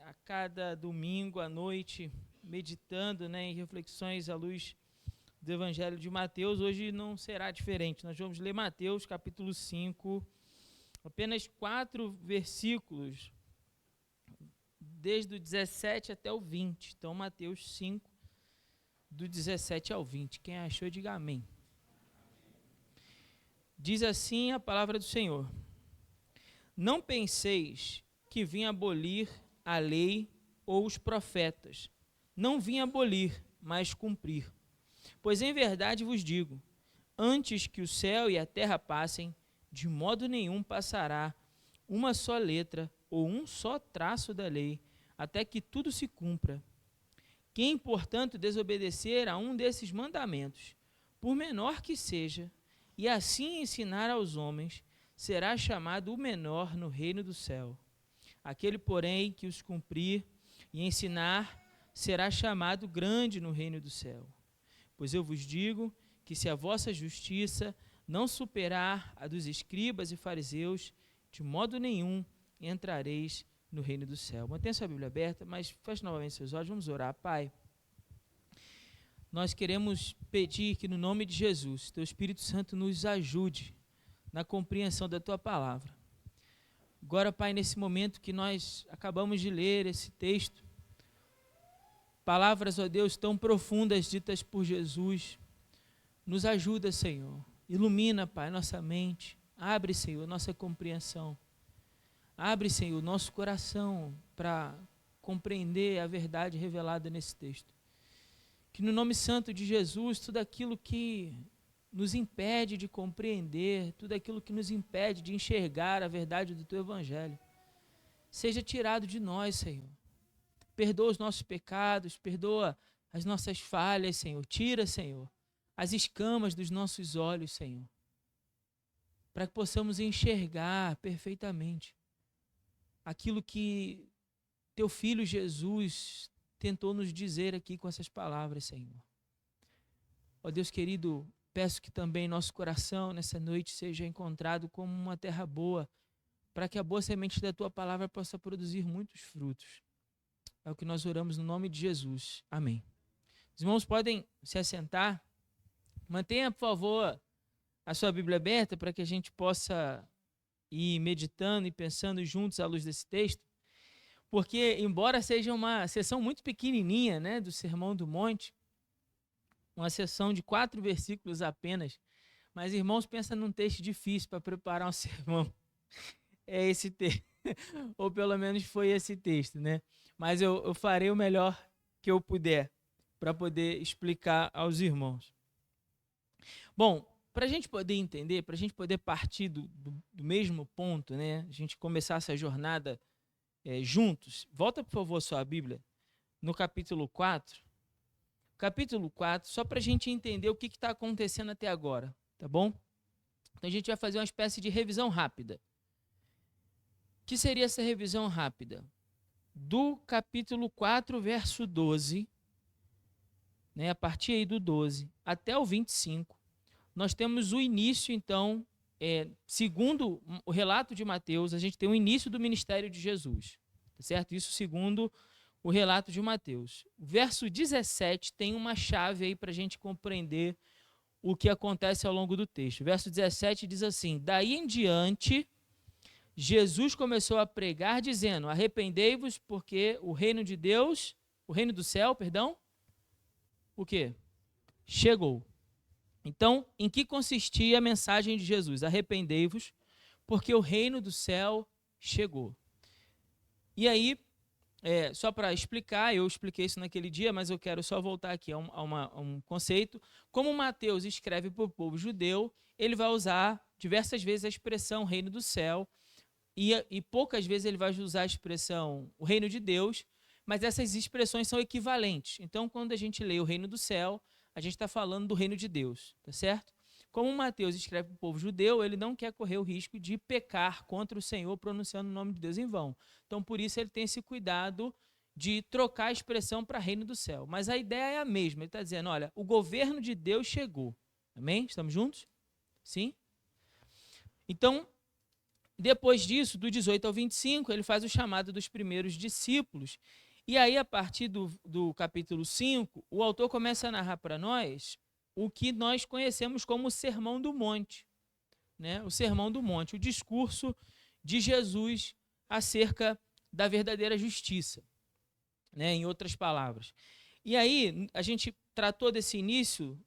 a cada domingo à noite, meditando, né, em reflexões à luz do Evangelho de Mateus. Hoje não será diferente. Nós vamos ler Mateus, capítulo 5, apenas 4 versículos, desde o 17 até o 20. Então, Mateus 5, do 17 ao 20. Quem achou, diga amém. Diz assim a palavra do Senhor: Não penseis que vim abolir a lei ou os profetas. Não vim abolir, mas cumprir. Pois em verdade vos digo, antes que o céu e a terra passem, de modo nenhum passará uma só letra ou um só traço da lei, até que tudo se cumpra. Quem, portanto, desobedecer a um desses mandamentos, por menor que seja, e assim ensinar aos homens, será chamado o menor no reino do céu. Aquele, porém, que os cumprir e ensinar, será chamado grande no reino do céu. Pois eu vos digo que se a vossa justiça não superar a dos escribas e fariseus, de modo nenhum entrareis no reino do céu. Mantenha sua Bíblia aberta, mas feche novamente seus olhos, vamos orar. Pai, nós queremos pedir que no nome de Jesus, Teu Espírito Santo nos ajude na compreensão da Tua palavra. Agora, Pai, nesse momento que nós acabamos de ler esse texto, palavras, ó Deus, tão profundas ditas por Jesus, nos ajuda, Senhor. Ilumina, Pai, nossa mente. Abre, Senhor, nossa compreensão. Abre, Senhor, nosso coração para compreender a verdade revelada nesse texto. Que no nome santo de Jesus, tudo aquilo que nos impede de compreender, tudo aquilo que nos impede de enxergar a verdade do Teu Evangelho, seja tirado de nós, Senhor. Perdoa os nossos pecados, perdoa as nossas falhas, Senhor. Tira, Senhor, as escamas dos nossos olhos, Senhor, para que possamos enxergar perfeitamente aquilo que Teu Filho Jesus tentou nos dizer aqui com essas palavras, Senhor. Ó Deus querido, peço que também nosso coração nessa noite seja encontrado como uma terra boa, para que a boa semente da Tua palavra possa produzir muitos frutos. É o que nós oramos no nome de Jesus. Amém. Os irmãos podem se assentar. Mantenha, por favor, a sua Bíblia aberta para que a gente possa ir meditando e pensando juntos à luz desse texto. Porque, embora seja uma sessão muito pequenininha, né, do Sermão do Monte, uma sessão de 4 versículos apenas, mas, irmãos, pensa num texto difícil para preparar um sermão. É esse texto, ou pelo menos foi esse texto, né? Mas eu farei o melhor que eu puder para poder explicar aos irmãos. Bom, para a gente poder entender, para a gente poder partir do mesmo ponto, né? A gente começar essa jornada juntos, volta, por favor, a sua Bíblia, no capítulo 4. Capítulo 4, só para a gente entender o que está acontecendo até agora, tá bom? Então a gente vai fazer uma espécie de revisão rápida. O que seria essa revisão rápida? Do capítulo 4, verso 12, né, a partir aí do 12 até o 25, nós temos o início, então, segundo o relato de Mateus, a gente tem o início do ministério de Jesus, tá certo? Isso segundo o relato de Mateus. O verso 17 tem uma chave aí para a gente compreender o que acontece ao longo do texto. O verso 17 diz assim: daí em diante, Jesus começou a pregar dizendo: arrependei-vos, porque o reino de Deus, o reino do céu, perdão, o quê? Chegou. Então, em que consistia a mensagem de Jesus? Arrependei-vos, porque o reino do céu chegou. E aí, só para explicar, eu expliquei isso naquele dia, mas eu quero só voltar aqui a um conceito. Como Mateus escreve para o povo judeu, ele vai usar diversas vezes a expressão reino do céu, e poucas vezes ele vai usar a expressão o reino de Deus, mas essas expressões são equivalentes. Então, quando a gente lê o reino do céu, a gente está falando do reino de Deus, tá certo? Como Mateus escreve para o povo judeu, ele não quer correr o risco de pecar contra o Senhor pronunciando o nome de Deus em vão. Então, por isso, ele tem esse cuidado de trocar a expressão para reino do céu. Mas a ideia é a mesma. Ele está dizendo, olha, o governo de Deus chegou. Amém? Estamos juntos? Sim? Então, Depois disso, do 18 ao 25, ele faz o chamado dos primeiros discípulos. E aí, a partir do capítulo 5, o autor começa a narrar para nós o que nós conhecemos como o Sermão do Monte, né? O Sermão do Monte, o discurso de Jesus acerca da verdadeira justiça, né? Em outras palavras. E aí, a gente tratou desse início,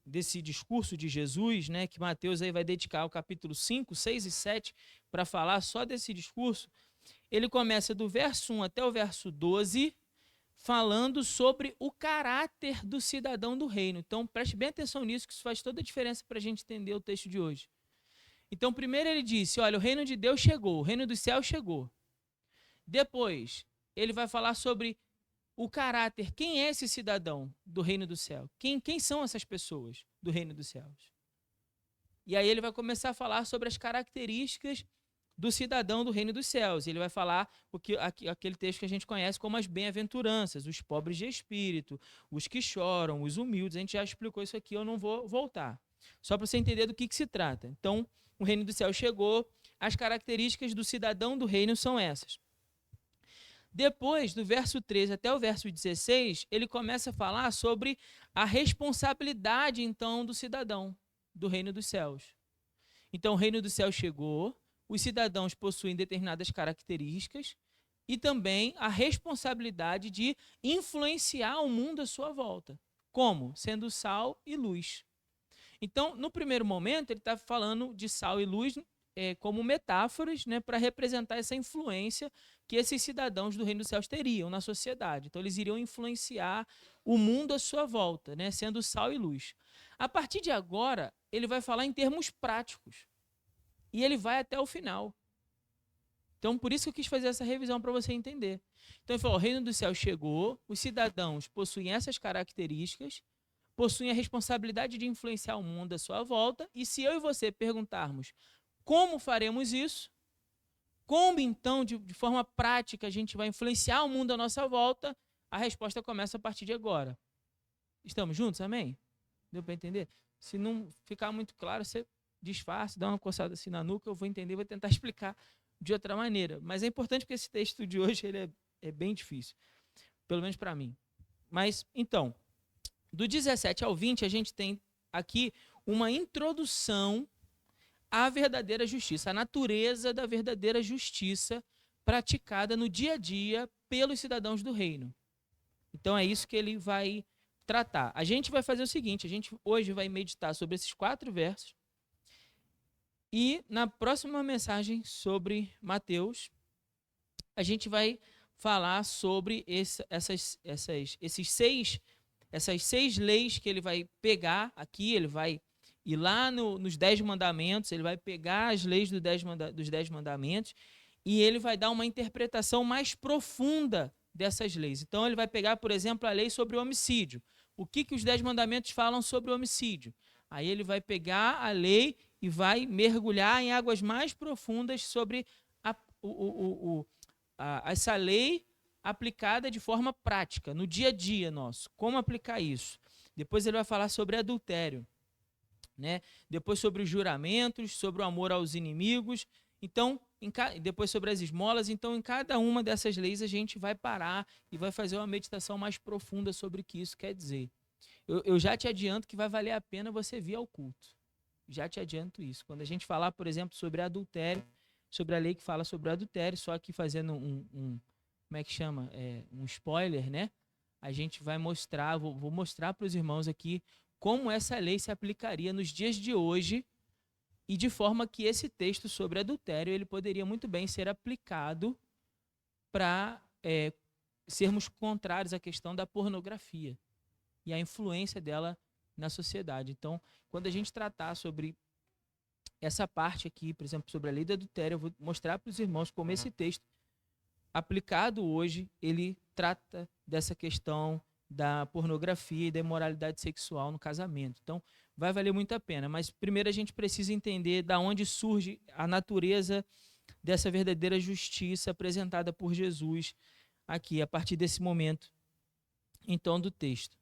desse discurso de Jesus, né, que Mateus aí vai dedicar o capítulo 5, 6 e 7 para falar só desse discurso. Ele começa do verso 1 até o verso 12, falando sobre o caráter do cidadão do reino. Então, preste bem atenção nisso, que isso faz toda a diferença para a gente entender o texto de hoje. Então, primeiro ele disse, olha, o reino de Deus chegou, o reino dos céus chegou. Depois, ele vai falar sobre o caráter, quem é esse cidadão do reino do céu? Quem são essas pessoas do reino dos céus? E aí ele vai começar a falar sobre as características do cidadão do reino dos céus. Ele vai falar aquele texto que a gente conhece como as bem-aventuranças, os pobres de espírito, os que choram, os humildes. A gente já explicou isso aqui, eu não vou voltar. Só para você entender do que se trata. Então, o reino do céu chegou, as características do cidadão do reino são essas. Depois, do verso 13 até o verso 16, ele começa a falar sobre a responsabilidade, então, do cidadão do reino dos céus. Então, o reino dos céus chegou, os cidadãos possuem determinadas características e também a responsabilidade de influenciar o mundo à sua volta. Como? Sendo sal e luz. Então, no primeiro momento, ele está falando de sal e luz como metáforas, né, para representar essa influência que esses cidadãos do reino dos céus teriam na sociedade. Então, eles iriam influenciar o mundo à sua volta, né, sendo sal e luz. A partir de agora, ele vai falar em termos práticos. E ele vai até o final. Então, por isso que eu quis fazer essa revisão para você entender. Então, ele falou, o reino dos céus chegou, os cidadãos possuem essas características, possuem a responsabilidade de influenciar o mundo à sua volta, e se eu e você perguntarmos como faremos isso, como então, de forma prática, a gente vai influenciar o mundo à nossa volta, a resposta começa a partir de agora. Estamos juntos, amém? Deu para entender? Se não ficar muito claro, você disfarce, dá uma coçada assim na nuca, eu vou entender, vou tentar explicar de outra maneira. Mas é importante porque esse texto de hoje ele é bem difícil, pelo menos para mim. Mas, então, do 17 ao 20, a gente tem aqui uma introdução à verdadeira justiça, a natureza da verdadeira justiça praticada no dia a dia pelos cidadãos do reino. Então é isso que ele vai tratar. A gente vai fazer o seguinte, a gente hoje vai meditar sobre esses 4 versos e na próxima mensagem sobre Mateus, a gente vai falar sobre essas 6 leis que ele vai pegar aqui, ele vai ir lá nos 10 mandamentos, ele vai pegar as leis dos 10 mandamentos e ele vai dar uma interpretação mais profunda dessas leis. Então, ele vai pegar, por exemplo, a lei sobre o homicídio. O que os 10 mandamentos falam sobre o homicídio? Aí ele vai pegar a lei e vai mergulhar em águas mais profundas sobre essa lei aplicada de forma prática, no dia a dia nosso. Como aplicar isso? Depois ele vai falar sobre adultério, né? Depois sobre os juramentos, sobre o amor aos inimigos. Então, depois sobre as esmolas. Então, em cada uma dessas leis a gente vai parar e vai fazer uma meditação mais profunda sobre o que isso quer dizer. Eu já te adianto que vai valer a pena você vir ao culto. Já te adianto isso. Quando a gente falar, por exemplo, sobre adultério, sobre a lei que fala sobre adultério, só aqui fazendo como é que chama? Um spoiler, né? A gente vai mostrar, vou mostrar para os irmãos aqui como essa lei se aplicaria nos dias de hoje e de forma que esse texto sobre adultério ele poderia muito bem ser aplicado para sermos contrários à questão da pornografia e a influência dela na sociedade. Então, quando a gente tratar sobre essa parte aqui, por exemplo, sobre a lei do adultério, eu vou mostrar para os irmãos como esse texto, aplicado hoje, ele trata dessa questão da pornografia e da imoralidade sexual no casamento. Então, vai valer muito a pena. Mas, primeiro, a gente precisa entender de onde surge a natureza dessa verdadeira justiça apresentada por Jesus aqui, a partir desse momento, então, do texto.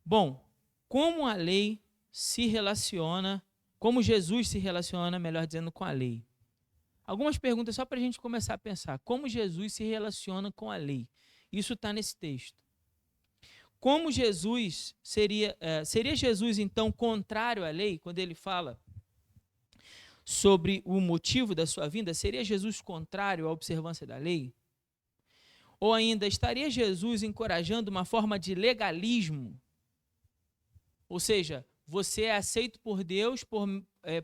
Bom, como a lei se relaciona, como Jesus se relaciona, melhor dizendo, com a lei. Algumas perguntas só para a gente começar a pensar. Como Jesus se relaciona com a lei? Isso está nesse texto. Como Jesus seria Jesus, então, contrário à lei, quando ele fala sobre o motivo da sua vinda? Seria Jesus contrário à observância da lei? Ou ainda, estaria Jesus encorajando uma forma de legalismo? Ou seja, você é aceito por Deus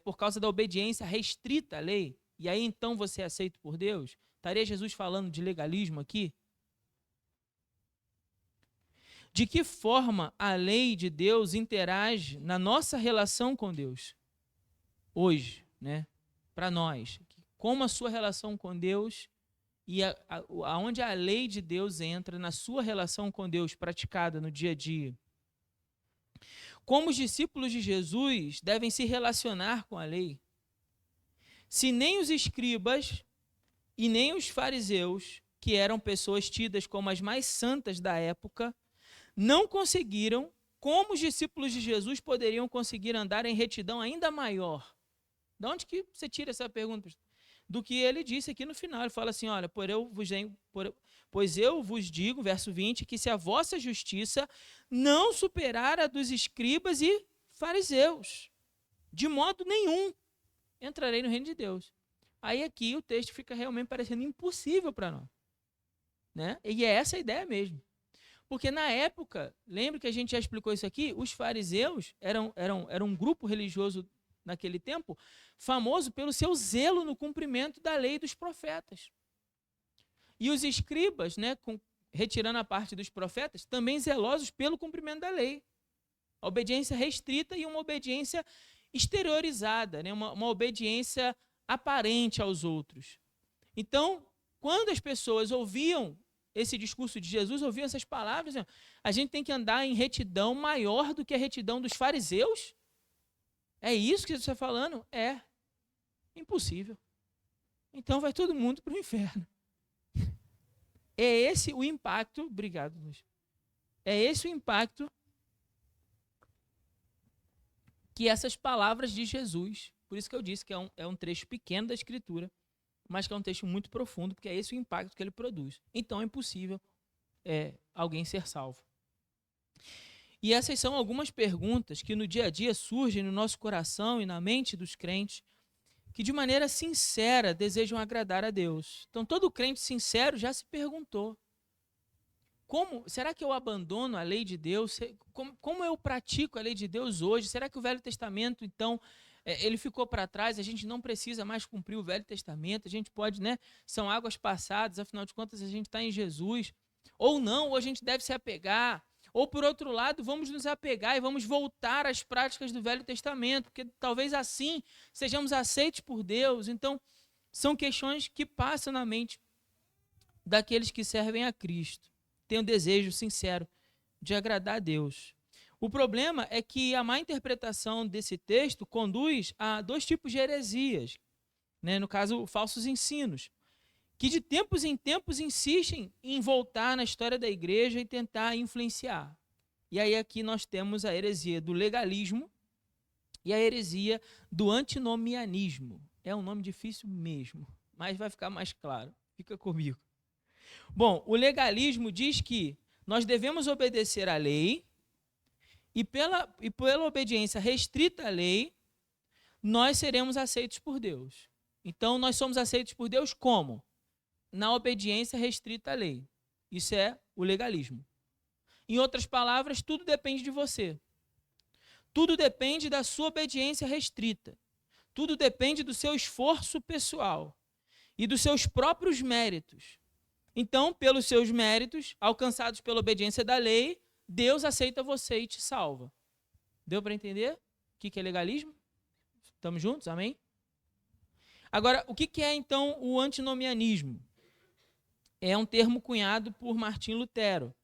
por causa da obediência restrita à lei, e aí então você é aceito por Deus? Estaria Jesus falando de legalismo aqui? De que forma a lei de Deus interage na nossa relação com Deus hoje, né? Para nós, como a sua relação com Deus e aonde a lei de Deus entra na sua relação com Deus praticada no dia a dia. Como os discípulos de Jesus devem se relacionar com a lei? Se nem os escribas e nem os fariseus, que eram pessoas tidas como as mais santas da época, não conseguiram, como os discípulos de Jesus poderiam conseguir andar em retidão ainda maior? De onde que você tira essa pergunta? Do que ele disse aqui no final. Ele fala assim, olha, pois eu vos digo, verso 20, que se a vossa justiça não superar a dos escribas e fariseus, de modo nenhum entrarei no reino de Deus. Aí aqui o texto fica realmente parecendo impossível para nós, né? E é essa a ideia mesmo. Porque na época, lembra que a gente já explicou isso aqui, os fariseus eram um grupo religioso naquele tempo, famoso pelo seu zelo no cumprimento da lei dos profetas. E os escribas, né, retirando a parte dos profetas, também zelosos pelo cumprimento da lei. A obediência restrita e uma obediência exteriorizada, né, uma obediência aparente aos outros. Então, quando as pessoas ouviam esse discurso de Jesus, ouviam essas palavras, a gente tem que andar em retidão maior do que a retidão dos fariseus? É isso que Jesus está falando? É. Impossível. Então vai todo mundo para o inferno. É esse o impacto, obrigado, Luiz. É esse o impacto que essas palavras de Jesus, por isso que eu disse que é um trecho pequeno da Escritura, mas que é um texto muito profundo, porque é esse o impacto que ele produz. Então é impossível alguém ser salvo. E essas são algumas perguntas que no dia a dia surgem no nosso coração e na mente dos crentes, que de maneira sincera desejam agradar a Deus. Então todo crente sincero já se perguntou, será que eu abandono a lei de Deus? Como eu pratico a lei de Deus hoje? Será que o Velho Testamento, então, ele ficou para trás? A gente não precisa mais cumprir o Velho Testamento? A gente pode, né? São águas passadas, afinal de contas a gente está em Jesus. Ou não, ou a gente deve se apegar. Ou, por outro lado, vamos nos apegar e vamos voltar às práticas do Velho Testamento, porque talvez assim sejamos aceitos por Deus. Então, são questões que passam na mente daqueles que servem a Cristo. Tem um desejo sincero de agradar a Deus. O problema é que a má interpretação desse texto conduz a dois tipos de heresias, né? No caso, falsos ensinos, que de tempos em tempos insistem em voltar na história da igreja e tentar influenciar. E aí aqui nós temos a heresia do legalismo e a heresia do antinomianismo. É um nome difícil mesmo, mas vai ficar mais claro. Fica comigo. Bom, o legalismo diz que nós devemos obedecer à lei e pela obediência restrita à lei, nós seremos aceitos por Deus. Então, nós somos aceitos por Deus como? Na obediência restrita à lei. Isso é o legalismo. Em outras palavras, tudo depende de você. Tudo depende da sua obediência restrita. Tudo depende do seu esforço pessoal e dos seus próprios méritos. Então, pelos seus méritos, alcançados pela obediência da lei, Deus aceita você e te salva. Deu para entender o que é legalismo? Estamos juntos? Amém? Agora, o que é então o antinomianismo? É um termo cunhado por Martim Lutero,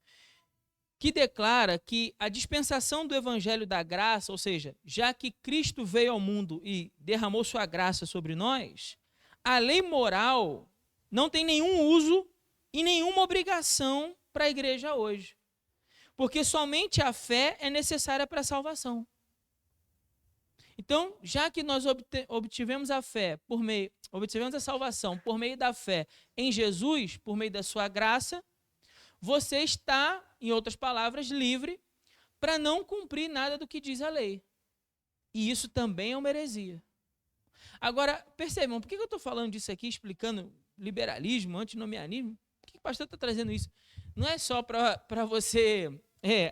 que declara que a dispensação do evangelho da graça, ou seja, já que Cristo veio ao mundo e derramou sua graça sobre nós, a lei moral não tem nenhum uso e nenhuma obrigação para a igreja hoje. Porque somente a fé é necessária para a salvação. Então, já que nós obtivemos a fé obtivemos a salvação por meio da fé em Jesus, por meio da sua graça, você está, em outras palavras, livre para não cumprir nada do que diz a lei. E isso também é uma heresia. Agora, percebam, por que eu estou falando disso aqui, explicando liberalismo, antinomianismo? Por que o pastor está trazendo isso? Não é só para você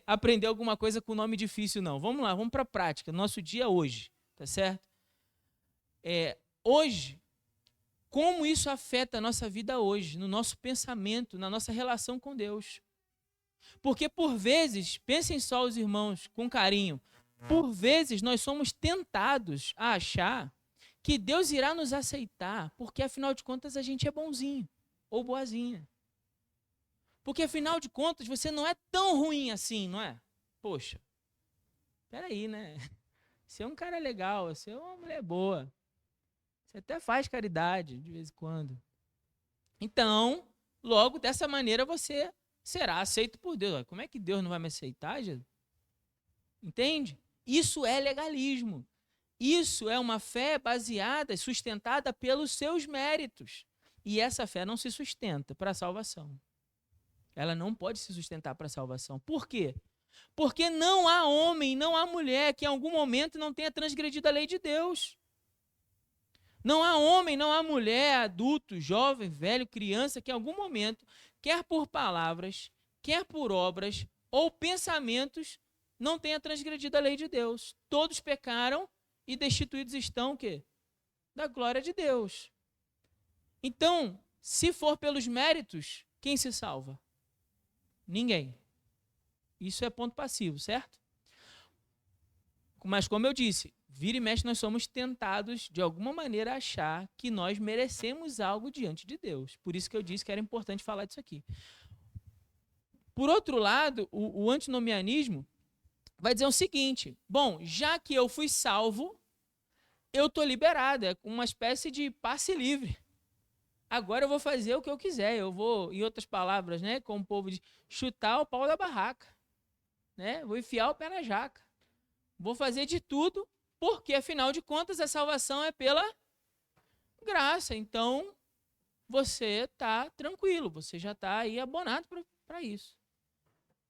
aprender alguma coisa com nome difícil, não. Vamos lá, vamos para a prática. Nosso dia hoje, tá certo? Hoje, como isso afeta a nossa vida hoje, no nosso pensamento, na nossa relação com Deus. Porque por vezes, pensem só os irmãos com carinho, por vezes nós somos tentados a achar que Deus irá nos aceitar, porque afinal de contas a gente é bonzinho ou boazinha. Porque afinal de contas você não é tão ruim assim, não é? Poxa, peraí, né? Você é um cara legal, você é uma mulher boa. Você até faz caridade de vez em quando. Então, logo dessa maneira você será aceito por Deus. Como é que Deus não vai me aceitar, Jesus? Entende? Isso é legalismo. Isso é uma fé baseada, sustentada pelos seus méritos. E essa fé não se sustenta para a salvação. Ela não pode se sustentar para a salvação. Por quê? Porque não há homem, não há mulher que em algum momento não tenha transgredido a lei de Deus. Não há homem, não há mulher, adulto, jovem, velho, criança, que em algum momento, quer por palavras, quer por obras ou pensamentos, não tenha transgredido a lei de Deus. Todos pecaram e destituídos estão o quê? Da glória de Deus. Então, se for pelos méritos, quem se salva? Ninguém. Isso é ponto passivo, certo? Mas como eu disse, vira e mexe nós somos tentados de alguma maneira a achar que nós merecemos algo diante de Deus. Por isso que eu disse que era importante falar disso aqui. Por outro lado, o antinomianismo vai dizer o seguinte: bom, já que eu fui salvo, eu estou liberado, é uma espécie de passe livre. Agora eu vou fazer o que eu quiser, eu vou, em outras palavras, né, como o povo diz, chutar o pau da barraca, né? Vou enfiar o pé na jaca. Vou fazer de tudo, porque afinal de contas a salvação é pela graça. Então você está tranquilo, você já está aí abonado para isso.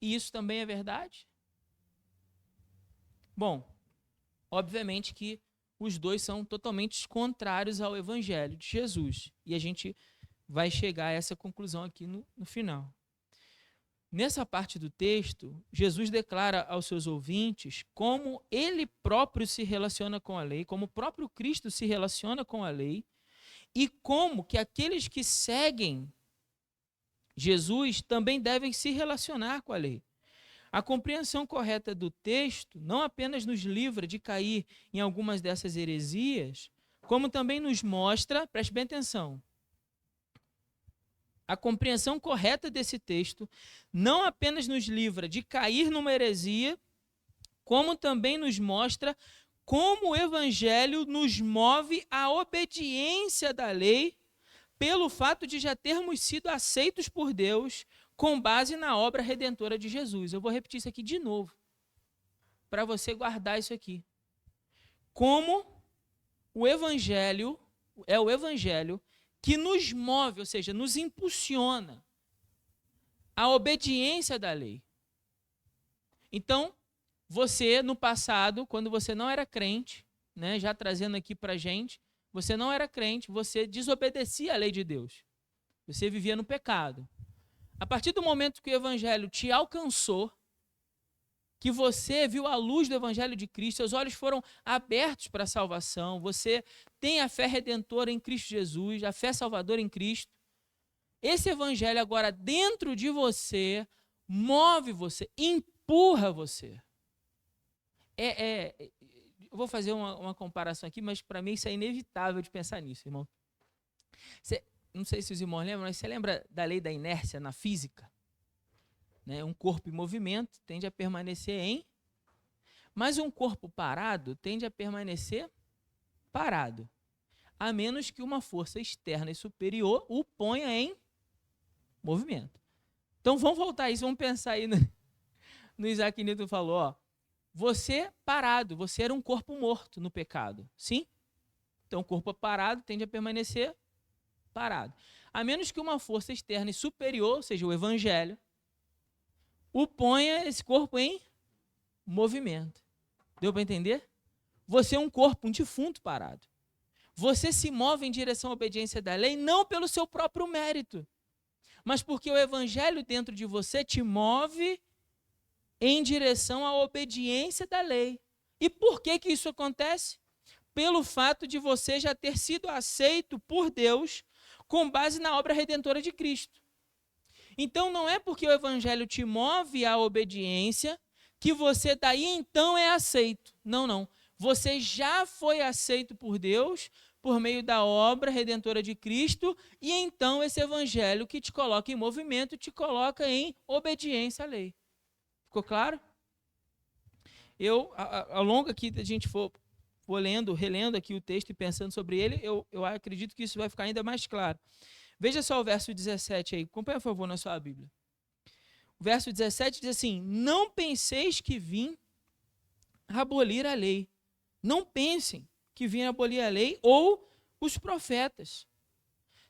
E isso também é verdade? Bom, obviamente que os dois são totalmente contrários ao Evangelho de Jesus. E a gente vai chegar a essa conclusão aqui no final. Nessa parte do texto, Jesus declara aos seus ouvintes como ele próprio se relaciona com a lei, como o próprio Cristo se relaciona com a lei, e como que aqueles que seguem Jesus também devem se relacionar com a lei. A compreensão correta do texto não apenas nos livra de cair em algumas dessas heresias, como também nos mostra, preste bem atenção, a compreensão correta desse texto não apenas nos livra de cair numa heresia, como também nos mostra como o Evangelho nos move à obediência da lei, pelo fato de já termos sido aceitos por Deus com base na obra redentora de Jesus. Eu vou repetir isso aqui de novo, para você guardar isso aqui. Como o Evangelho é o Evangelho que nos move, ou seja, nos impulsiona à obediência da lei. Então, você no passado, quando você não era crente, né, já trazendo aqui para a gente, você não era crente, você desobedecia à lei de Deus. Você vivia no pecado. A partir do momento que o Evangelho te alcançou, que você viu a luz do Evangelho de Cristo, seus olhos foram abertos para a salvação, você tem a fé redentora em Cristo Jesus, a fé salvadora em Cristo. Esse Evangelho agora dentro de você, move você, empurra você. Eu vou fazer uma comparação aqui, mas para mim isso é inevitável de pensar nisso, irmão. Não sei se os irmãos lembram, mas você lembra da lei da inércia na física? Né? Um corpo em movimento tende a permanecer mas um corpo parado tende a permanecer parado, a menos que uma força externa e superior o ponha em movimento. Então vamos voltar a isso, vamos pensar aí no Isaac Newton falou, ó, você parado, você era um corpo morto no pecado, sim? Então, o corpo parado tende a permanecer parado. A menos que uma força externa e superior, ou seja, o evangelho, o ponha esse corpo em movimento. Deu para entender? Você é um corpo, um defunto parado. Você se move em direção à obediência da lei não pelo seu próprio mérito, mas porque o evangelho dentro de você te move em direção à obediência da lei. E por que isso acontece? Pelo fato de você já ter sido aceito por Deus com base na obra redentora de Cristo. Então não é porque o evangelho te move à obediência que você daí então é aceito. Não, não. Você já foi aceito por Deus por meio da obra redentora de Cristo e então esse evangelho que te coloca em movimento te coloca em obediência à lei. Ficou claro? Ao longo aqui a gente for lendo, relendo aqui o texto e pensando sobre ele, eu acredito que isso vai ficar ainda mais claro. Veja só o verso 17 aí, acompanha, por favor, na sua Bíblia. O verso 17 diz assim: não penseis que vim abolir a lei. Não pensem que vim abolir a lei ou os profetas.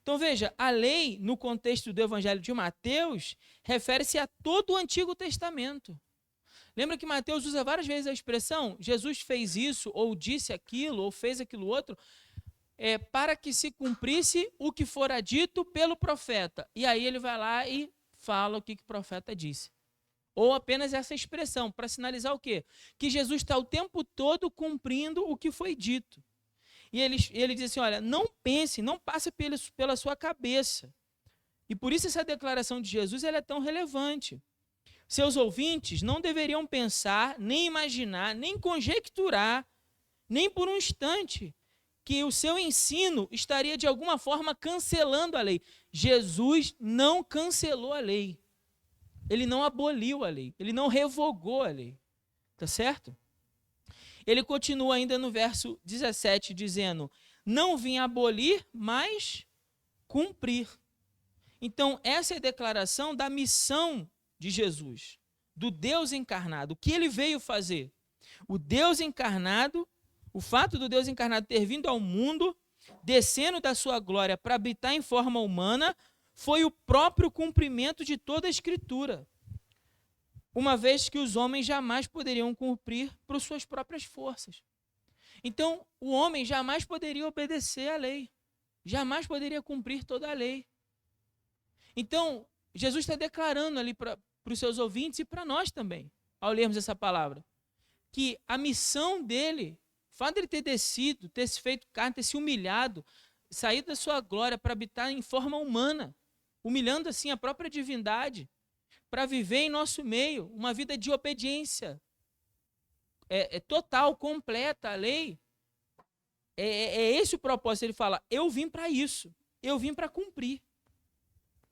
Então veja, a lei, no contexto do Evangelho de Mateus, refere-se a todo o Antigo Testamento. Lembra que Mateus usa várias vezes a expressão Jesus fez isso, ou disse aquilo, ou fez aquilo outro, para que se cumprisse o que fora dito pelo profeta. E aí ele vai lá e fala o que o profeta disse. Ou apenas essa expressão, para sinalizar o quê? Que Jesus está o tempo todo cumprindo o que foi dito. E ele diz assim, olha, não pense, não passe pela sua cabeça. E por isso essa declaração de Jesus ela é tão relevante. Seus ouvintes não deveriam pensar, nem imaginar, nem conjecturar, nem por um instante, que o seu ensino estaria de alguma forma cancelando a lei. Jesus não cancelou a lei. Ele não aboliu a lei. Ele não revogou a lei. Tá certo? Ele continua ainda no verso 17, dizendo: não vim abolir, mas cumprir. Então, essa é a declaração da missão de Jesus, do Deus encarnado. O que ele veio fazer? O Deus encarnado, o fato do Deus encarnado ter vindo ao mundo, descendo da sua glória para habitar em forma humana, foi o próprio cumprimento de toda a Escritura, uma vez que os homens jamais poderiam cumprir por suas próprias forças. Então, o homem jamais poderia obedecer à lei, jamais poderia cumprir toda a lei. Então, Jesus está declarando ali para os seus ouvintes e para nós também, ao lermos essa palavra, que a missão dele, o fato de ele ter descido, ter se feito carne, ter se humilhado, saído da sua glória para habitar em forma humana, humilhando assim a própria divindade, para viver em nosso meio uma vida de obediência total, completa à lei. É esse o propósito. Ele fala, eu vim para isso, eu vim para cumprir.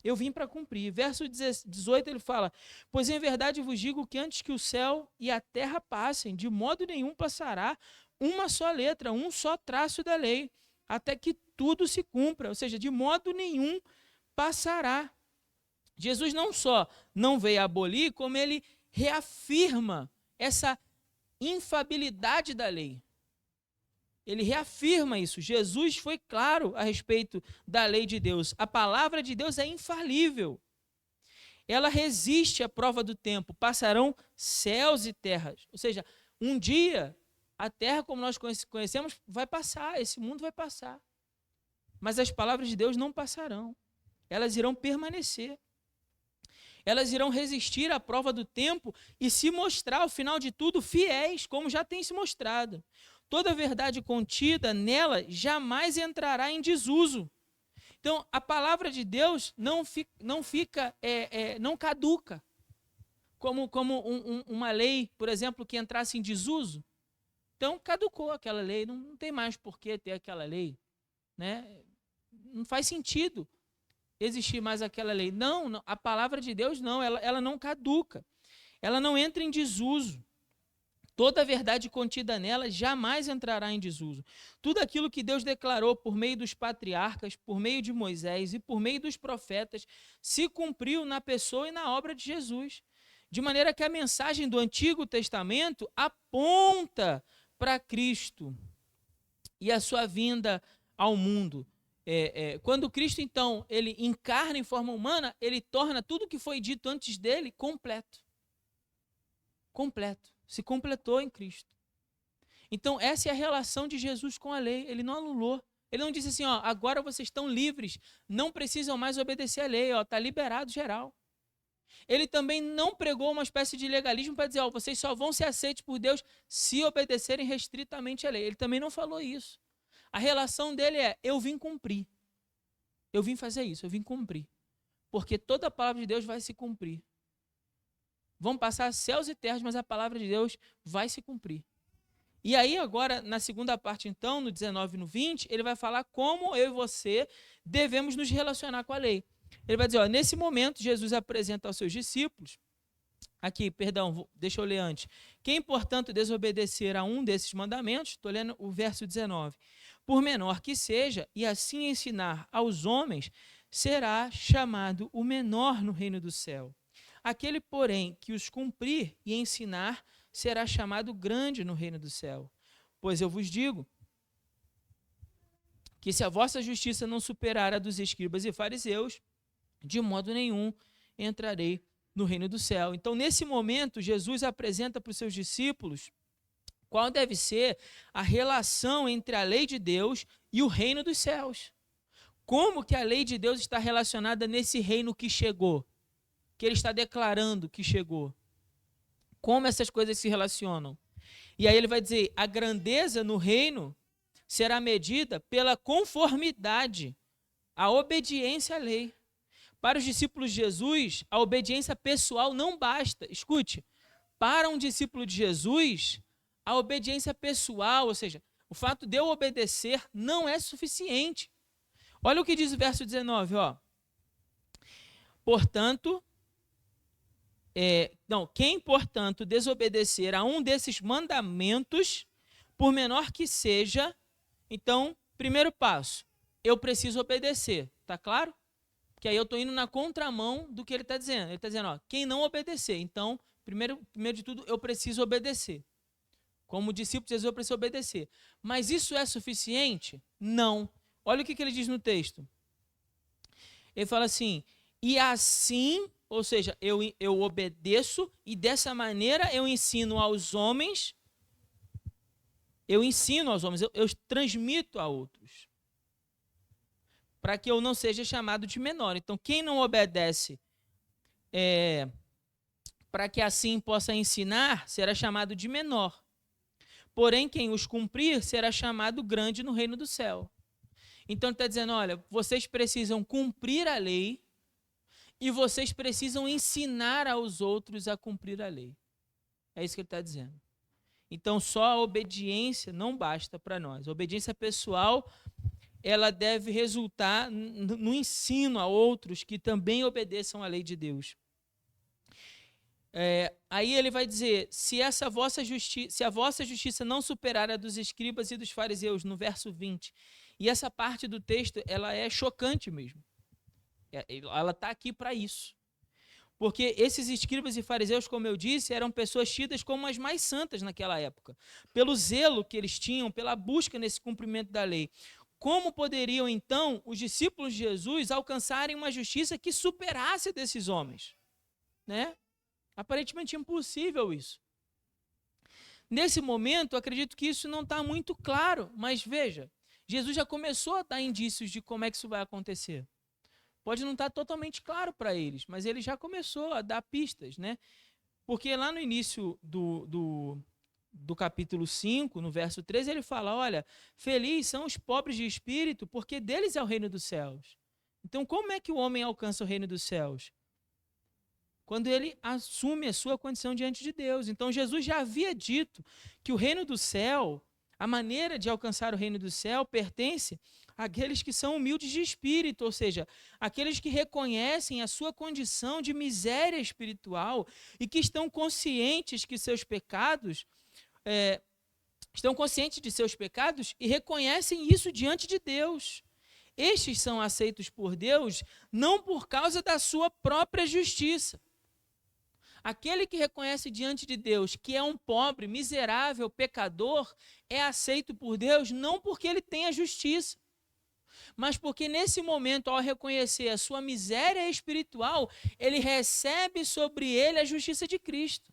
Eu vim para cumprir. Verso 18 ele fala, pois em verdade vos digo que antes que o céu e a terra passem, de modo nenhum passará uma só letra, um só traço da lei, até que tudo se cumpra, ou seja, de modo nenhum passará. Jesus não só não veio abolir, como ele reafirma essa infabilidade da lei. Ele reafirma isso. Jesus foi claro a respeito da lei de Deus. A palavra de Deus é infalível. Ela resiste à prova do tempo. Passarão céus e terras. Ou seja, um dia a terra como nós conhecemos vai passar, esse mundo vai passar. Mas as palavras de Deus não passarão. Elas irão permanecer. Elas irão resistir à prova do tempo e se mostrar, ao final de tudo, fiéis, como já tem se mostrado. Toda a verdade contida nela jamais entrará em desuso. Então, a palavra de Deus não caduca. Como uma lei, por exemplo, que entrasse em desuso. Então, caducou aquela lei, não tem mais por que ter aquela lei. Né? Não faz sentido existir mais aquela lei. Não, a palavra de Deus não, ela não caduca. Ela não entra em desuso. Toda a verdade contida nela jamais entrará em desuso. Tudo aquilo que Deus declarou por meio dos patriarcas, por meio de Moisés e por meio dos profetas, se cumpriu na pessoa e na obra de Jesus. de maneira que a mensagem do Antigo Testamento aponta para Cristo e a sua vinda ao mundo. Quando Cristo, então, ele encarna em forma humana, ele torna tudo que foi dito antes dele completo. Completo. Se completou em Cristo. Então, essa é a relação de Jesus com a lei. Ele não anulou. Ele não disse assim, ó, agora vocês estão livres, não precisam mais obedecer à lei, está liberado geral. Ele também não pregou uma espécie de legalismo para dizer, ó, vocês só vão ser aceitos por Deus se obedecerem restritamente à lei. Ele também não falou isso. A relação dele é, eu vim cumprir. Eu vim fazer isso, eu vim cumprir. Porque toda a palavra de Deus vai se cumprir. Vão passar céus e terras, mas a palavra de Deus vai se cumprir. E aí agora, na segunda parte então, no 19 e no 20, ele vai falar como eu e você devemos nos relacionar com a lei. Ele vai dizer, ó, nesse momento, Jesus apresenta aos seus discípulos, deixa eu ler antes. Quem, portanto, desobedecer a um desses mandamentos, estou lendo o verso 19, por menor que seja, e assim ensinar aos homens, será chamado o menor no reino do céu. Aquele, porém, que os cumprir e ensinar, será chamado grande no reino do céu. Pois eu vos digo que se a vossa justiça não superar a dos escribas e fariseus, de modo nenhum entrarei no reino do céu. Então, nesse momento, Jesus apresenta para os seus discípulos qual deve ser a relação entre a lei de Deus e o reino dos céus. Como que a lei de Deus está relacionada nesse reino que chegou, que ele está declarando que chegou. Como essas coisas se relacionam. E aí ele vai dizer, a grandeza no reino será medida pela conformidade, a obediência à lei. Para os discípulos de Jesus, a obediência pessoal não basta. Escute, para um discípulo de Jesus, a obediência pessoal, ou seja, o fato de eu obedecer não é suficiente. Olha o que diz o verso 19, ó. Portanto, quem, portanto, desobedecer a um desses mandamentos, por menor que seja, então, primeiro passo, eu preciso obedecer, tá claro? Porque aí eu estou indo na contramão do que ele está dizendo. Ele está dizendo, ó, quem não obedecer, então, primeiro de tudo, eu preciso obedecer. Como discípulo de Jesus, eu preciso obedecer. Mas isso é suficiente? Não. Olha o que ele diz no texto. Ele fala assim, e assim, ou seja, eu obedeço e dessa maneira eu ensino aos homens, eu transmito a outros, para que eu não seja chamado de menor. Então, quem não obedece, para que assim possa ensinar, será chamado de menor. Porém, quem os cumprir, será chamado grande no reino do céu. Então, ele está dizendo, olha, vocês precisam cumprir a lei e vocês precisam ensinar aos outros a cumprir a lei. É isso que ele está dizendo. Então, só a obediência não basta para nós. A obediência pessoal, ela deve resultar no ensino a outros que também obedeçam à lei de Deus. Aí ele vai dizer, se a vossa justiça não superar a dos escribas e dos fariseus, no verso 20, e essa parte do texto, ela é chocante mesmo. Ela está aqui para isso. Porque esses escribas e fariseus, como eu disse, eram pessoas tidas como as mais santas naquela época, pelo zelo que eles tinham, pela busca nesse cumprimento da lei. Como poderiam, então, os discípulos de Jesus alcançarem uma justiça que superasse a desses homens? Né? Aparentemente impossível isso. Nesse momento, acredito que isso não está muito claro, mas veja, Jesus já começou a dar indícios de como é que isso vai acontecer. Pode não estar totalmente claro para eles, mas ele já começou a dar pistas, né? Porque lá no início do capítulo 5, no verso 13, ele fala, olha, felizes são os pobres de espírito, porque deles é o reino dos céus. Então, como é que o homem alcança o reino dos céus? Quando ele assume a sua condição diante de Deus. Então, Jesus já havia dito que o reino do céu, a maneira de alcançar o reino do céu, pertence àqueles que são humildes de espírito, ou seja, aqueles que reconhecem a sua condição de miséria espiritual e que estão conscientes que seus pecados, estão conscientes de seus pecados e reconhecem isso diante de Deus. Estes são aceitos por Deus não por causa da sua própria justiça. Aquele que reconhece diante de Deus que é um pobre, miserável, pecador, é aceito por Deus não porque ele tem a justiça, mas porque nesse momento, ao reconhecer a sua miséria espiritual, ele recebe sobre ele a justiça de Cristo.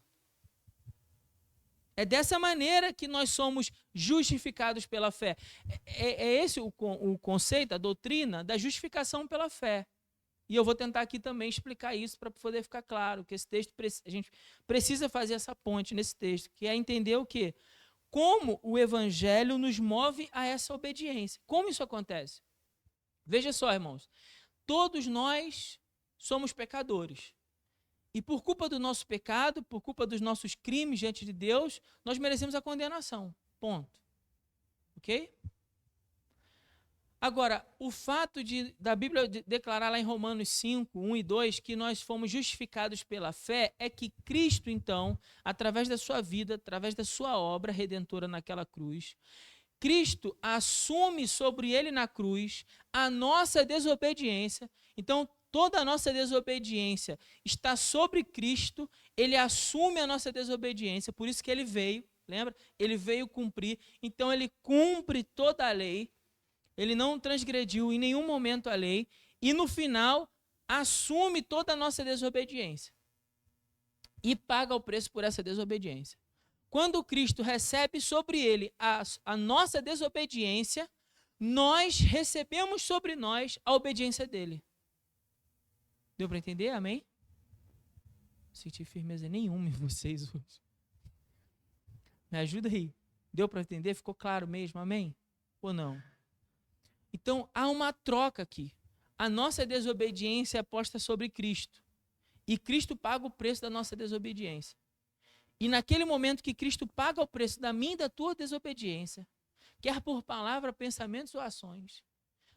É dessa maneira que nós somos justificados pela fé. É esse o conceito, a doutrina da justificação pela fé. E eu vou tentar aqui também explicar isso para poder ficar claro, que esse texto, a gente precisa fazer essa ponte nesse texto, que é entender o quê? Como o evangelho nos move a essa obediência. Como isso acontece? Veja só, irmãos, todos nós somos pecadores. E por culpa do nosso pecado, por culpa dos nossos crimes diante de Deus, nós merecemos a condenação. Ponto. Ok? Agora, o fato da Bíblia declarar lá em Romanos 5, 1 e 2, que nós fomos justificados pela fé, é que Cristo, então, através da sua vida, através da sua obra redentora naquela cruz, Cristo assume sobre ele na cruz a nossa desobediência. Então, toda a nossa desobediência está sobre Cristo, ele assume a nossa desobediência, por isso que ele veio, lembra? Ele veio cumprir, então ele cumpre toda a lei, ele não transgrediu em nenhum momento a lei, e no final assume toda a nossa desobediência e paga o preço por essa desobediência. Quando Cristo recebe sobre ele a nossa desobediência, nós recebemos sobre nós a obediência dele. Deu para entender? Amém? Não senti firmeza nenhuma em vocês hoje. Me ajuda aí. Deu para entender? Ficou claro mesmo? Amém? Ou não? Então, há uma troca aqui. A nossa desobediência é posta sobre Cristo. E Cristo paga o preço da nossa desobediência. E naquele momento que Cristo paga o preço da minha e da tua desobediência, quer por palavra, pensamentos ou ações,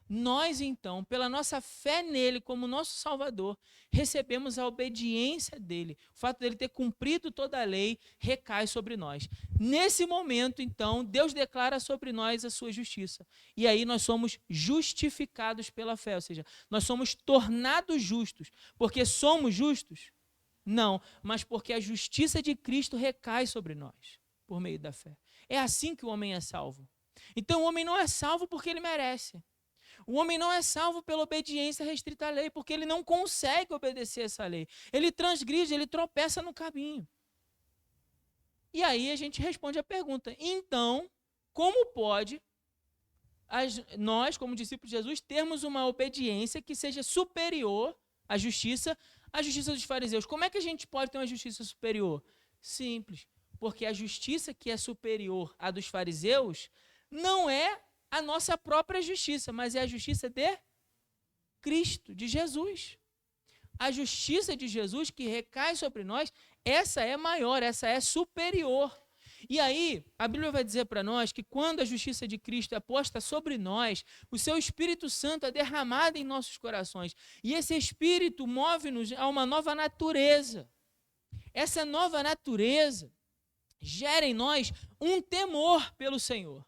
nós então, pela nossa fé nele como nosso Salvador, recebemos a obediência dele. O fato dele ter cumprido toda a lei recai sobre nós. Nesse momento, então, Deus declara sobre nós a sua justiça. E aí nós somos justificados pela fé, ou seja, nós somos tornados justos. Porque somos justos? Não, mas porque a justiça de Cristo recai sobre nós, por meio da fé. É assim que o homem é salvo. Então o homem não é salvo porque ele merece. O homem não é salvo pela obediência restrita à lei, porque ele não consegue obedecer essa lei. Ele transgride, ele tropeça no caminho. E aí a gente responde a pergunta, então, como pode nós, como discípulos de Jesus, termos uma obediência que seja superior à justiça dos fariseus? Como é que a gente pode ter uma justiça superior? Simples, porque a justiça que é superior à dos fariseus não é a nossa própria justiça, mas é a justiça de Cristo, de Jesus. A justiça de Jesus que recai sobre nós, essa é maior, essa é superior. E aí, a Bíblia vai dizer para nós que quando a justiça de Cristo é posta sobre nós, o seu Espírito Santo é derramado em nossos corações. E esse Espírito move-nos a uma nova natureza. Essa nova natureza gera em nós um temor pelo Senhor.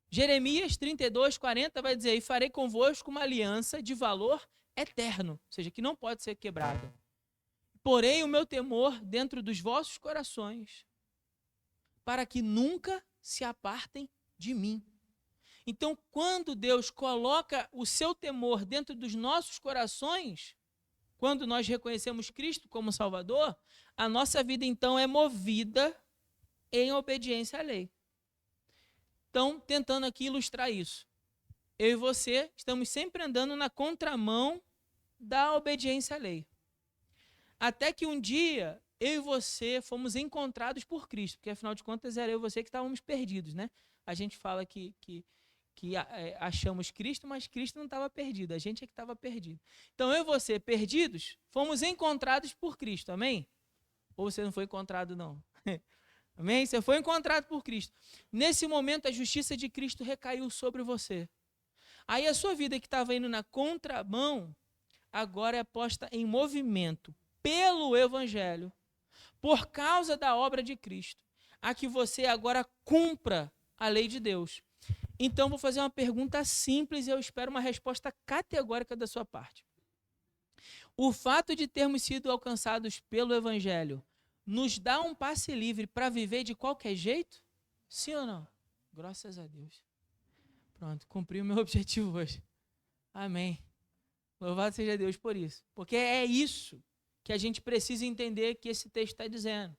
Jeremias 32, 40 vai dizer, e farei convosco uma aliança de valor eterno, ou seja, que não pode ser quebrada. Porei o meu temor dentro dos vossos corações, para que nunca se apartem de mim. Então, quando Deus coloca o seu temor dentro dos nossos corações, quando nós reconhecemos Cristo como Salvador, a nossa vida então é movida em obediência à lei. Então, tentando aqui ilustrar isso. Eu e você estamos sempre andando na contramão da obediência à lei. Até que um dia, eu e você fomos encontrados por Cristo, porque afinal de contas era eu e você que estávamos perdidos, né? A gente fala que achamos Cristo, mas Cristo não estava perdido, a gente é que estava perdido. Então, eu e você, perdidos, fomos encontrados por Cristo, amém? Ou você não foi encontrado, não? Amém? Você foi encontrado por Cristo. Nesse momento, a justiça de Cristo recaiu sobre você. Aí a sua vida que estava indo na contramão, agora é posta em movimento pelo Evangelho, por causa da obra de Cristo, a que você agora cumpra a lei de Deus. Então, vou fazer uma pergunta simples e eu espero uma resposta categórica da sua parte. O fato de termos sido alcançados pelo Evangelho nos dá um passe livre para viver de qualquer jeito? Sim ou não? Graças a Deus. Pronto, cumpri o meu objetivo hoje. Amém. Louvado seja Deus por isso. Porque é isso que a gente precisa entender que esse texto está dizendo.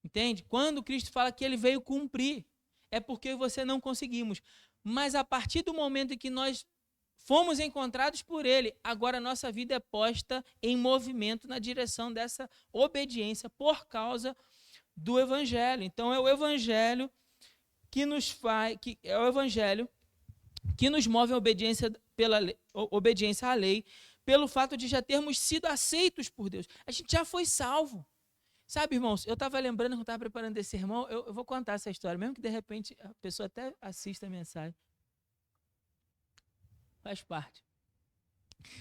Entende? Quando Cristo fala que ele veio cumprir, é porque você não conseguimos. Mas a partir do momento em que nós fomos encontrados por ele, agora a nossa vida é posta em movimento na direção dessa obediência por causa do Evangelho. Então é o Evangelho que nos faz, é o Evangelho que nos move a obediência obediência à lei, pelo fato de já termos sido aceitos por Deus. A gente já foi salvo. Sabe, irmãos, eu estava lembrando, quando estava preparando esse sermão, eu vou contar essa história, mesmo que de repente a pessoa até assista a mensagem. Faz parte.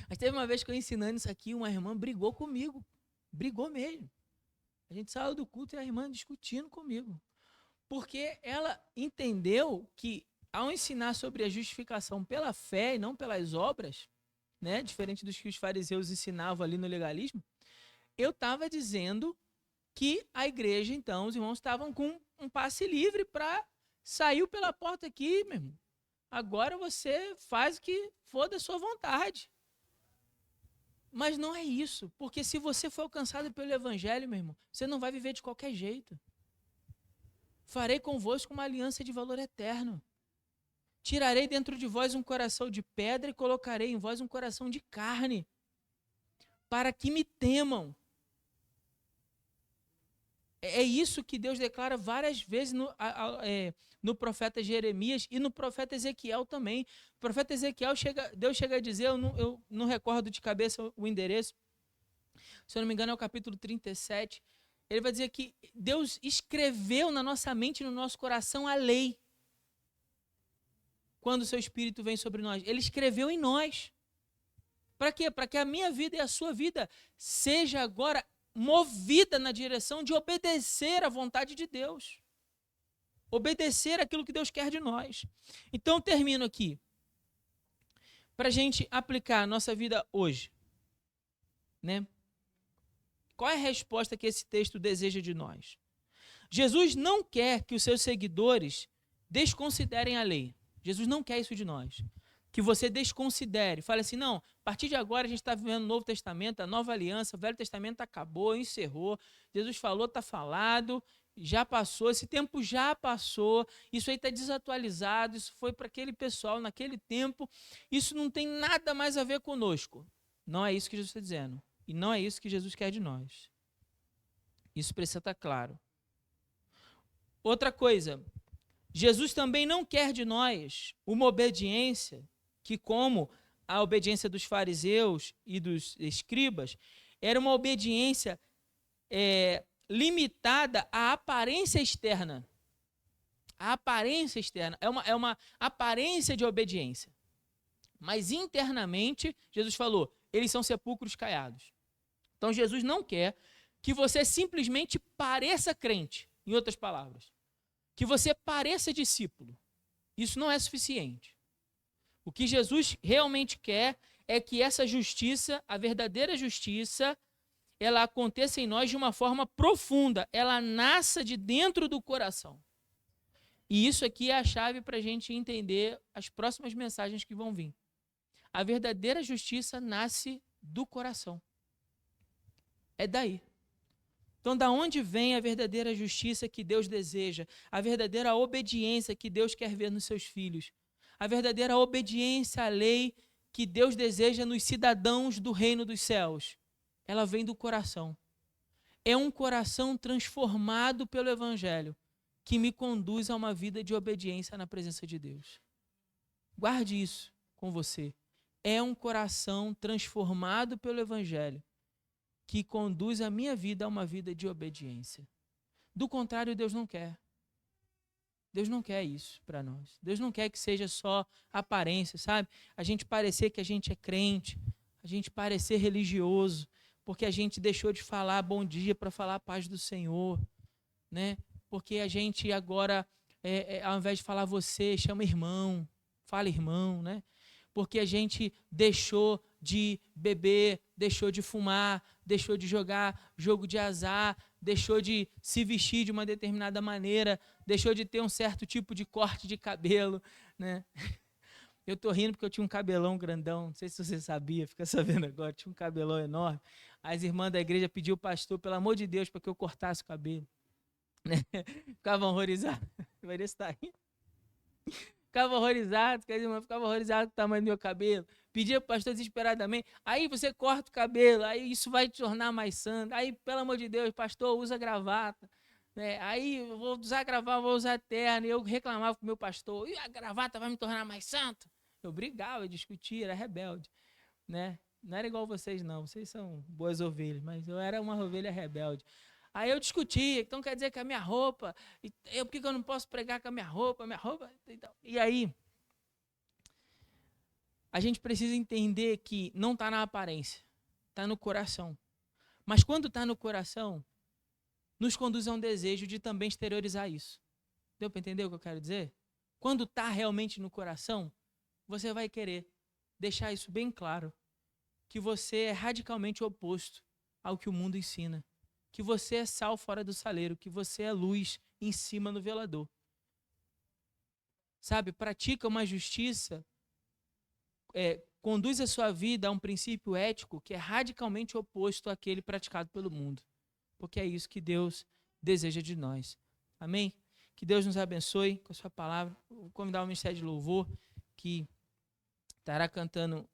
Mas teve uma vez que eu ensinando isso aqui, uma irmã brigou comigo. Brigou mesmo. A gente saiu do culto e a irmã discutindo comigo. Porque ela entendeu que, ao ensinar sobre a justificação pela fé e não pelas obras, né, diferente dos que os fariseus ensinavam ali no legalismo, eu estava dizendo que a igreja, então, os irmãos estavam com um passe livre para sair pela porta aqui, meu irmão. Agora você faz o que for da sua vontade. Mas não é isso, porque se você for alcançado pelo Evangelho, meu irmão, você não vai viver de qualquer jeito. Farei convosco uma aliança de valor eterno. Tirarei dentro de vós um coração de pedra e colocarei em vós um coração de carne, para que me temam. É isso que Deus declara várias vezes no profeta Jeremias e no profeta Ezequiel também. O profeta Ezequiel, Deus chega a dizer, eu não recordo de cabeça o endereço, se eu não me engano é o capítulo 37, ele vai dizer que Deus escreveu na nossa mente e no nosso coração a lei. Quando o seu Espírito vem sobre nós, ele escreveu em nós. Para quê? Para que a minha vida e a sua vida seja agora movida na direção de obedecer à vontade de Deus. Obedecer aquilo que Deus quer de nós. Então, termino aqui. Para a gente aplicar a nossa vida hoje, né? Qual é a resposta que esse texto deseja de nós? Jesus não quer que os seus seguidores desconsiderem a lei. Jesus não quer isso de nós. Que você desconsidere, fale assim, não, a partir de agora a gente está vivendo o Novo Testamento, a Nova Aliança, o Velho Testamento acabou, encerrou, Jesus falou, está falado, já passou, esse tempo já passou, isso aí está desatualizado, isso foi para aquele pessoal naquele tempo, isso não tem nada mais a ver conosco. Não é isso que Jesus está dizendo, e não é isso que Jesus quer de nós. Isso precisa estar claro. Outra coisa, Jesus também não quer de nós uma obediência que, como a obediência dos fariseus e dos escribas, era uma obediência limitada à aparência externa. A aparência externa é uma aparência de obediência. Mas internamente, Jesus falou, eles são sepulcros caiados. Então Jesus não quer que você simplesmente pareça crente, em outras palavras. Que você pareça discípulo. Isso não é suficiente. O que Jesus realmente quer é que essa justiça, a verdadeira justiça, ela aconteça em nós de uma forma profunda, ela nasça de dentro do coração. E isso aqui é a chave para a gente entender as próximas mensagens que vão vir. A verdadeira justiça nasce do coração. É daí. Então, da onde vem a verdadeira justiça que Deus deseja? A verdadeira obediência que Deus quer ver nos seus filhos? A verdadeira obediência à lei que Deus deseja nos cidadãos do reino dos céus? Ela vem do coração. É um coração transformado pelo Evangelho que me conduz a uma vida de obediência na presença de Deus. Guarde isso com você. É um coração transformado pelo Evangelho que conduz a minha vida a uma vida de obediência. Do contrário, Deus não quer. Deus não quer isso para nós. Deus não quer que seja só aparência, sabe? A gente parecer que a gente é crente, a gente parecer religioso, porque a gente deixou de falar bom dia para falar a paz do Senhor, né? Porque a gente agora, ao invés de falar você, chama irmão, fala irmão, né? Porque a gente deixou de beber, deixou de fumar, deixou de jogar jogo de azar, deixou de se vestir de uma determinada maneira, deixou de ter um certo tipo de corte de cabelo, né? Eu tô rindo porque eu tinha um cabelão grandão, não sei se você sabia, fica sabendo agora, tinha um cabelão enorme. As irmãs da igreja pediu ao pastor, pelo amor de Deus, para que eu cortasse o cabelo. Né? Ficavam horrorizados. Vai ver se tá rindo. Ficava horrorizado, ficava horrorizado com o tamanho do meu cabelo. Pedia para o pastor desesperadamente. Aí você corta o cabelo, aí isso vai te tornar mais santo. Aí, pelo amor de Deus, pastor, usa gravata. Né? Aí eu vou usar gravata, vou usar terno. E eu reclamava com o meu pastor. E a gravata vai me tornar mais santo? Eu brigava, eu discutia, era rebelde. Né? Não era igual vocês, não. Vocês são boas ovelhas, mas eu era uma ovelha rebelde. Aí eu discutia, então quer dizer que a minha roupa, por que eu não posso pregar com a minha roupa? E aí, a gente precisa entender que não está na aparência, está no coração. Mas quando está no coração, nos conduz a um desejo de também exteriorizar isso. Deu para entender o que eu quero dizer? Quando está realmente no coração, você vai querer deixar isso bem claro, que você é radicalmente oposto ao que o mundo ensina. Que você é sal fora do saleiro, que você é luz em cima no velador. Sabe, pratica uma justiça, conduz a sua vida a um princípio ético que é radicalmente oposto àquele praticado pelo mundo. Porque é isso que Deus deseja de nós. Amém? Que Deus nos abençoe com a sua palavra. Vou convidar o Ministério de Louvor, que estará cantando